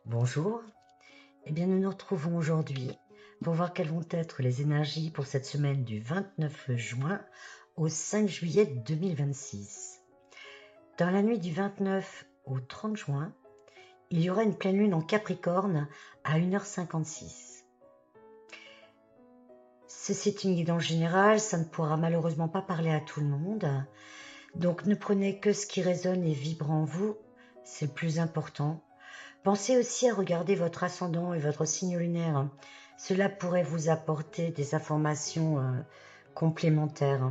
Bonjour, eh bien nous nous retrouvons aujourd'hui pour voir quelles vont être les énergies pour cette semaine du 29 juin au 5 juillet 2026. Dans la nuit du 29 au 30 juin, il y aura une pleine lune en Capricorne à 1h56. Ceci est une guidance générale, ça ne pourra malheureusement pas parler à tout le monde, donc ne prenez que ce qui résonne et vibre en vous, c'est le plus important. Pensez aussi à regarder votre ascendant et votre signe lunaire. Cela pourrait vous apporter des informations complémentaires.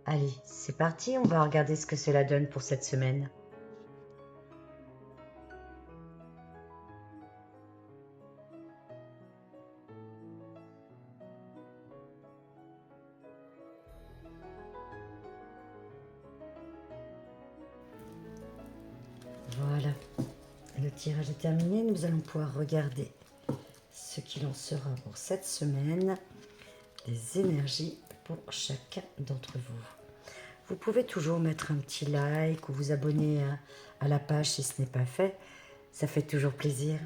Allez, c'est parti, on va regarder ce que cela donne pour cette semaine. Voilà, le tirage est terminé. Nous allons pouvoir regarder ce qu'il en sera pour cette semaine, des énergies pour chacun d'entre vous. Vous pouvez toujours mettre un petit like ou vous abonner à la page si ce n'est pas fait. Ça fait toujours plaisir.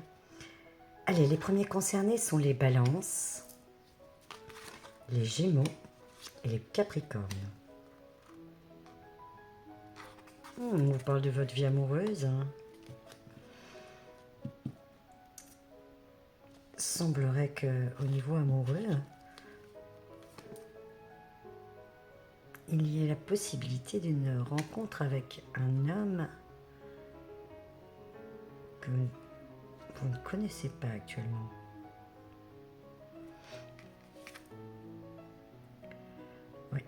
Allez, les premiers concernés sont les balances, les gémeaux et les capricornes. On vous parle de votre vie amoureuse. Semblerait qu'au niveau amoureux, il y ait la possibilité d'une rencontre avec un homme que vous ne connaissez pas actuellement. Oui.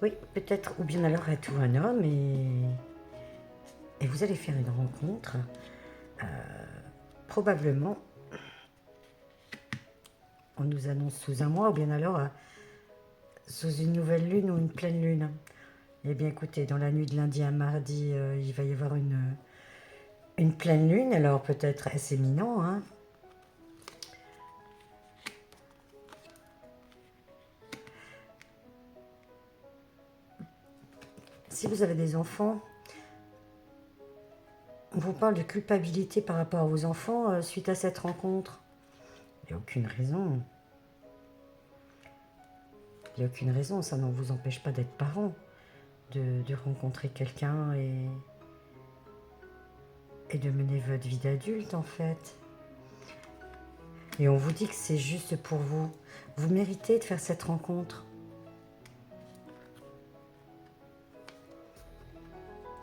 Oui, peut-être, ou bien alors à tout un homme et vous allez faire une rencontre, probablement, on nous annonce sous un mois, ou bien alors sous une nouvelle lune ou une pleine lune. Eh bien écoutez, dans la nuit de lundi à mardi, il va y avoir une pleine lune, alors peut-être est-ce éminent, hein. Si vous avez des enfants, on vous parle de culpabilité par rapport à vos enfants suite à cette rencontre. Il n'y a aucune raison. Il n'y a aucune raison, ça ne vous empêche pas d'être parent, de rencontrer quelqu'un et de mener votre vie d'adulte en fait. Et on vous dit que c'est juste pour vous. Vous méritez de faire cette rencontre.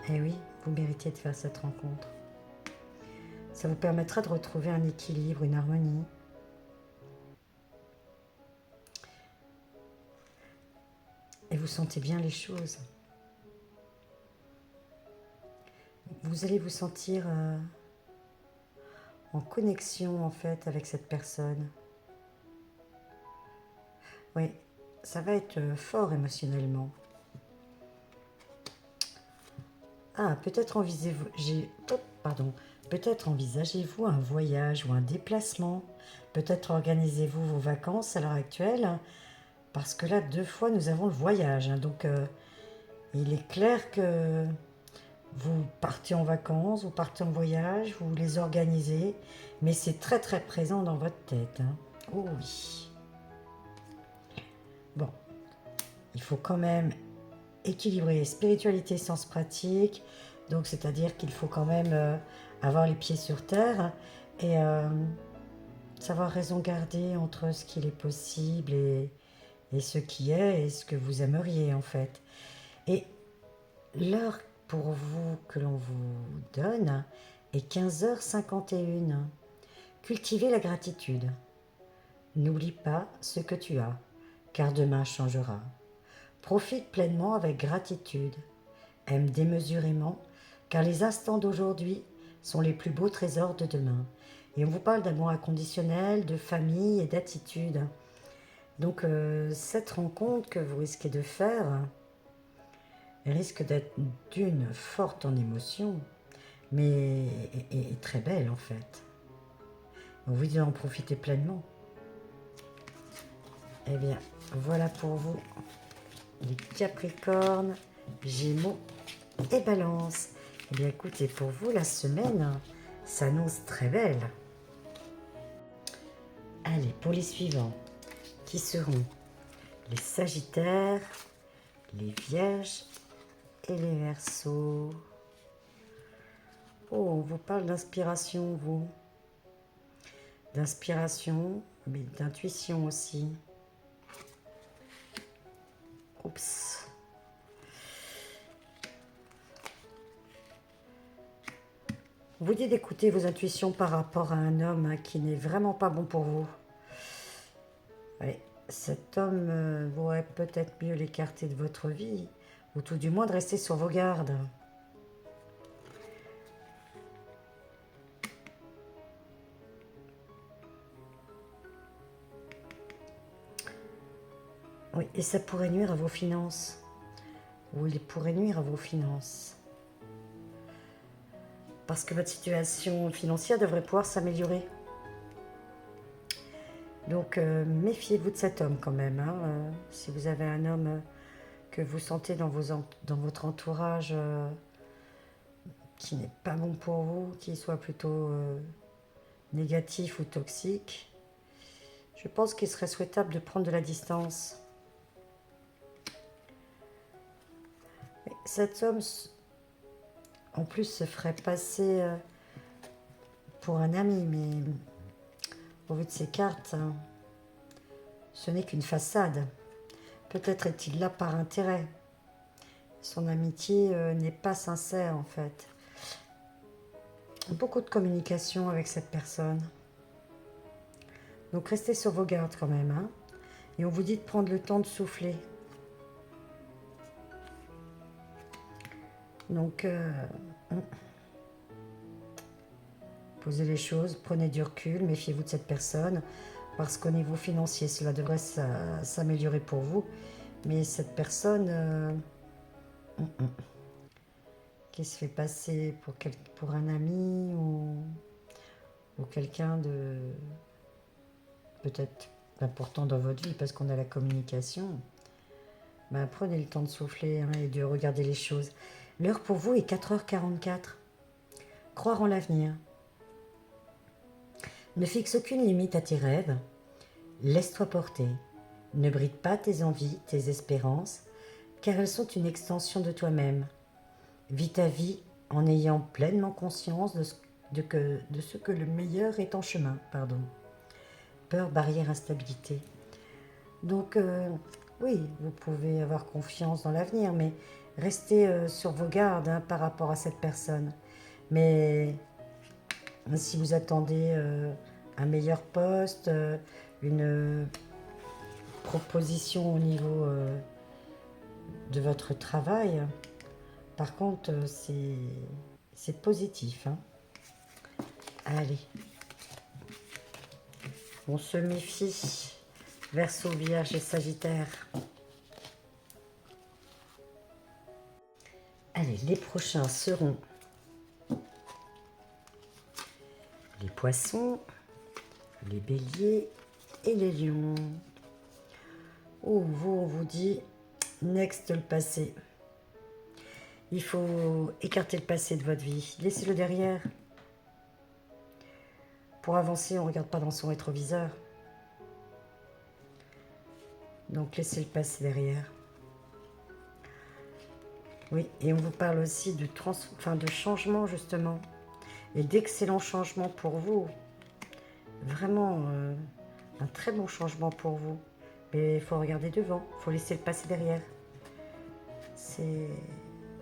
Eh oui, vous méritez de faire cette rencontre. Ça vous permettra de retrouver un équilibre, une harmonie. Et vous sentez bien les choses. Vous allez vous sentir en connexion en fait avec cette personne. Oui, ça va être fort émotionnellement. Ah, peut-être envisagez-vous un voyage ou un déplacement. Peut-être organisez-vous vos vacances à l'heure actuelle. Parce que là, 2 fois, nous avons le voyage. Hein, donc, il est clair que vous partez en vacances, vous partez en voyage, vous les organisez. Mais c'est très très présent dans votre tête. Hein. Oh oui. Bon, il faut quand même équilibrer spiritualité, sens pratique. Donc, c'est-à-dire qu'il faut quand même avoir les pieds sur terre et savoir raison garder entre ce qu'il est possible et ce qui est et ce que vous aimeriez en fait. Et l'heure pour vous que l'on vous donne est 15h51. Cultivez la gratitude. N'oublie pas ce que tu as, car demain changera. Profite pleinement avec gratitude. Aime démesurément, car les instants d'aujourd'hui sont les plus beaux trésors de demain. Et on vous parle d'amour inconditionnel, de famille et d'attitude. Donc cette rencontre que vous risquez de faire risque d'être d'une forte en émotion, mais est très belle en fait. On vous dit d'en profiter pleinement. Eh bien, voilà pour vous, les Capricornes, Gémeaux et Balance. Eh bien, écoutez, pour vous, la semaine s'annonce très belle. Allez, pour les suivants, qui seront les Sagittaires, les Vierges et les Verseaux. Oh, on vous parle d'inspiration, vous. D'inspiration, mais d'intuition aussi. Oups. Vous dites d'écouter vos intuitions par rapport à un homme qui n'est vraiment pas bon pour vous. Oui, cet homme vaudrait peut-être mieux l'écarter de votre vie, ou tout du moins de rester sur vos gardes. Oui, et ça pourrait nuire à vos finances. Ou il pourrait nuire à vos finances. Parce que votre situation financière devrait pouvoir s'améliorer. Donc, méfiez-vous de cet homme quand même. Hein. Si vous avez un homme que vous sentez dans votre entourage qui n'est pas bon pour vous, qui soit plutôt négatif ou toxique, je pense qu'il serait souhaitable de prendre de la distance. Cet homme, en plus, se ferait passer pour un ami, mais au vu de ses cartes, hein, ce n'est qu'une façade. Peut-être est-il là par intérêt. Son amitié n'est pas sincère en fait. Beaucoup de communication avec cette personne. Donc restez sur vos gardes quand même. Hein. Et on vous dit de prendre le temps de souffler. Donc, posez les choses, prenez du recul, méfiez-vous de cette personne. Parce qu'au niveau financier, cela devrait s'améliorer pour vous. Mais cette personne qui se fait passer pour un ami ou quelqu'un de peut-être important dans votre vie parce qu'on a la communication, ben prenez le temps de souffler hein, et de regarder les choses. L'heure pour vous est 4h44. Croire en l'avenir. Ne fixe aucune limite à tes rêves. Laisse-toi porter. Ne bride pas tes envies, tes espérances, car elles sont une extension de toi-même. Vis ta vie en ayant pleinement conscience de ce que le meilleur est en chemin. Peur, barrière, instabilité. Donc, oui, vous pouvez avoir confiance dans l'avenir, mais restez sur vos gardes hein, par rapport à cette personne. Mais si vous attendez un meilleur poste, une proposition au niveau de votre travail, par contre, c'est positif. Hein. Allez, on se méfie. Verseau, Vierge et Sagittaire. Allez, les prochains seront les Poissons, les Béliers et les Lions. Oh, on vous dit, next le passé. Il faut écarter le passé de votre vie. Laissez-le derrière. Pour avancer, on ne regarde pas dans son rétroviseur. Donc, laissez le passé derrière. Oui, et on vous parle aussi de changement, justement. Et d'excellents changements pour vous. Vraiment, un très bon changement pour vous. Mais il faut regarder devant. Il faut laisser le passé derrière. C'est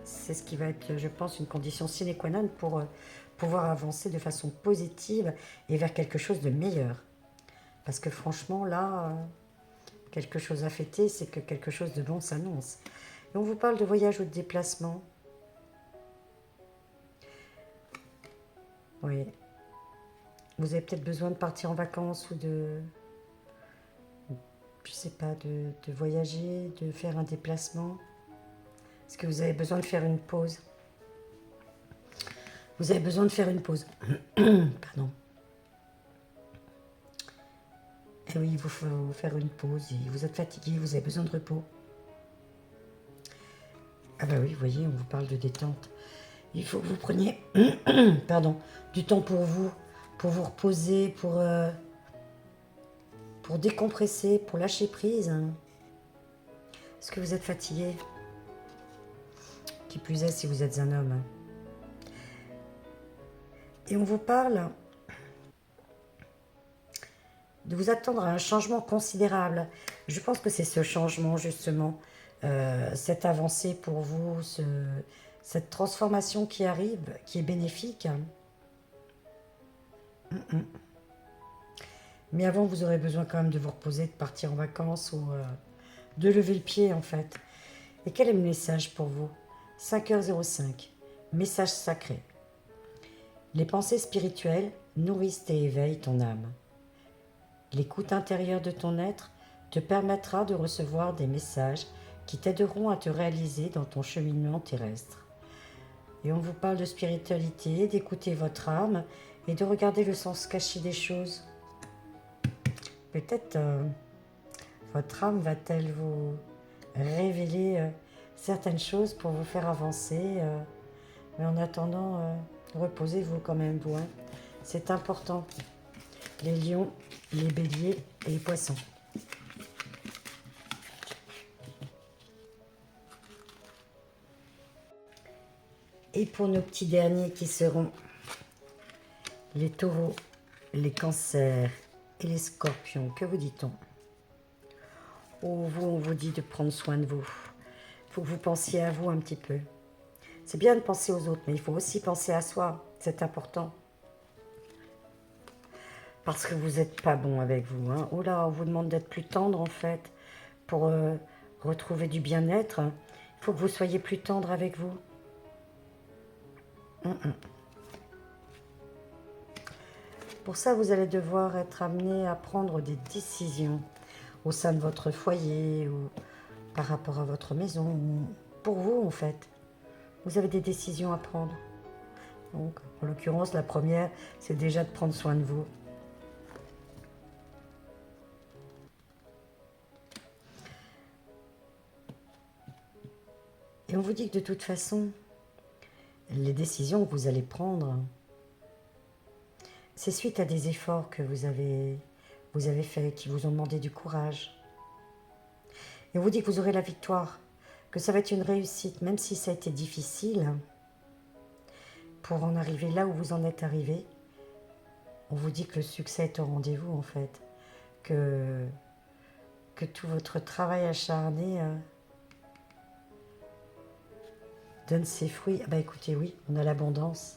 ce qui va être, je pense, une condition sine qua non pour pouvoir avancer de façon positive et vers quelque chose de meilleur. Parce que franchement, là, quelque chose à fêter, c'est que quelque chose de bon s'annonce. Et on vous parle de voyage ou de déplacement. Oui. Vous avez peut-être besoin de partir en vacances ou de... Je sais pas, de voyager, de faire un déplacement. Est-ce que vous avez besoin de faire une pause? Vous avez besoin de faire une pause. Pardon. Et oui, il vous faut faire une pause. Et vous êtes fatigué, vous avez besoin de repos. Ah bah oui, vous voyez, on vous parle de détente. Il faut que vous preniez pardon, du temps pour vous reposer, pour décompresser, pour lâcher prise. Est-ce que vous êtes fatigué? Qui plus est si vous êtes un homme. Et on vous parle de vous attendre à un changement considérable. Je pense que c'est ce changement justement, cette avancée pour vous, cette transformation qui arrive, qui est bénéfique. Mais avant, vous aurez besoin quand même de vous reposer, de partir en vacances ou de lever le pied en fait. Et quel est le message pour vous? 5h05, message sacré. Les pensées spirituelles nourrissent et éveillent ton âme. L'écoute intérieure de ton être te permettra de recevoir des messages qui t'aideront à te réaliser dans ton cheminement terrestre. Et on vous parle de spiritualité, d'écouter votre âme et de regarder le sens caché des choses. Peut-être votre âme va-t-elle vous révéler certaines choses pour vous faire avancer. Mais en attendant, reposez-vous quand même, vous. C'est important. Les lions, les béliers et les poissons. Et pour nos petits derniers qui seront les taureaux, les cancers et les scorpions, que vous dit-on? Oh, vous, on vous dit de prendre soin de vous. Il faut que vous pensiez à vous un petit peu. C'est bien de penser aux autres, mais il faut aussi penser à soi. C'est important. Parce que vous n'êtes pas bon avec vous. Oh là, on vous demande d'être plus tendre en fait. Pour retrouver du bien-être, il faut que vous soyez plus tendre avec vous. Pour ça, vous allez devoir être amené à prendre des décisions au sein de votre foyer ou par rapport à votre maison. Ou pour vous, en fait, vous avez des décisions à prendre. Donc, en l'occurrence, la première, c'est déjà de prendre soin de vous. Et on vous dit que de toute façon, les décisions que vous allez prendre, c'est suite à des efforts que vous avez faits, qui vous ont demandé du courage. Et on vous dit que vous aurez la victoire, que ça va être une réussite, même si ça a été difficile. Pour en arriver là où vous en êtes arrivé, on vous dit que le succès est au rendez-vous en fait, que tout votre travail acharné donne ses fruits. Ah bah écoutez, oui, on a l'abondance.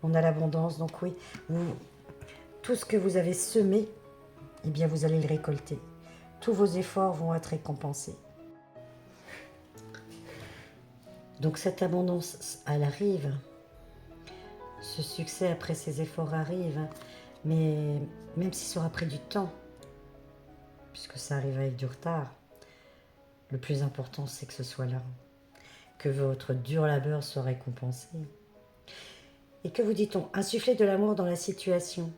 On a l'abondance, donc oui, tout ce que vous avez semé, eh bien vous allez le récolter. Tous vos efforts vont être récompensés. Donc cette abondance, elle arrive. Ce succès après ces efforts arrive. Mais même si ça aura pris du temps, puisque ça arrive avec du retard, le plus important c'est que ce soit là. Que votre dur labeur soit récompensé. Et que vous dit-on? Insuffler de l'amour dans la situation.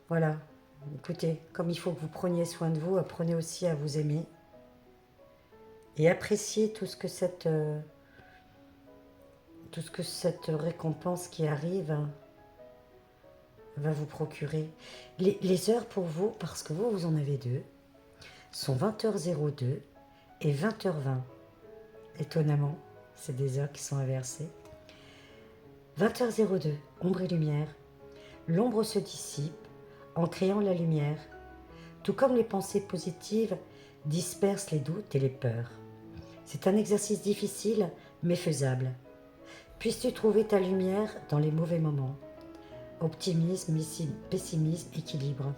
Voilà. Écoutez, comme il faut que vous preniez soin de vous, apprenez aussi à vous aimer. Et appréciez tout ce que cette récompense qui arrive va vous procurer. Les heures pour vous, parce que vous en avez deux, sont 20h02 et 20h20. Étonnamment, c'est des heures qui sont inversées. 20h02, ombre et lumière. L'ombre se dissipe en créant la lumière, tout comme les pensées positives dispersent les doutes et les peurs. C'est un exercice difficile, mais faisable. Puisses-tu trouver ta lumière dans les mauvais moments. Optimisme, pessimisme, équilibre.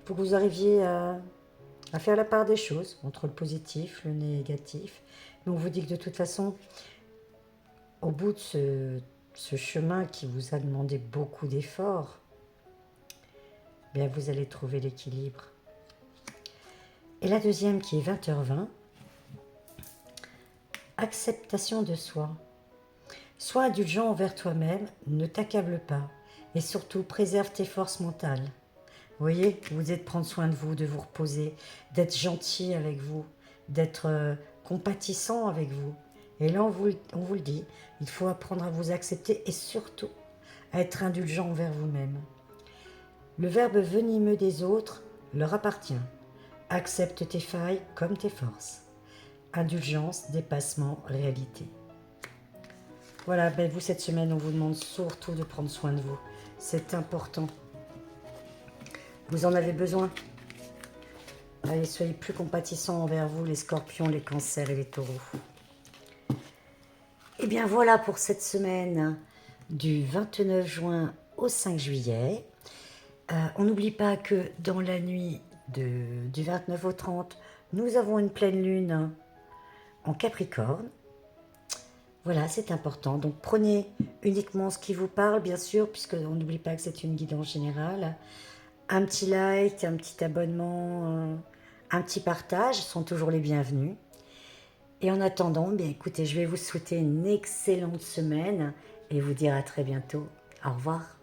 Il faut que vous arriviez à faire la part des choses entre le positif, le négatif. Mais on vous dit que de toute façon, au bout de ce chemin qui vous a demandé beaucoup d'efforts, bien vous allez trouver l'équilibre. Et la deuxième qui est 20h20, acceptation de soi. Sois indulgent envers toi-même, ne t'accable pas et surtout préserve tes forces mentales. Vous voyez, vous êtes prendre soin de vous, de vous reposer, d'être gentil avec vous, d'être compatissant avec vous. Et là, on vous le dit, il faut apprendre à vous accepter et surtout à être indulgent envers vous-même. Le verbe venimeux des autres leur appartient. Accepte tes failles comme tes forces. Indulgence, dépassement, réalité. Voilà, ben vous, cette semaine, on vous demande surtout de prendre soin de vous. C'est important. Vous en avez besoin. Allez, soyez plus compatissants envers vous, les scorpions, les cancers et les taureaux. Et bien voilà pour cette semaine du 29 juin au 5 juillet. On n'oublie pas que dans la nuit du 29 au 30, nous avons une pleine lune en Capricorne. Voilà, c'est important. Donc prenez uniquement ce qui vous parle, bien sûr, puisqu'on n'oublie pas que c'est une guidance générale. Un petit like, un petit abonnement, un petit partage sont toujours les bienvenus. Et en attendant, bien écoutez, je vais vous souhaiter une excellente semaine et vous dire à très bientôt. Au revoir.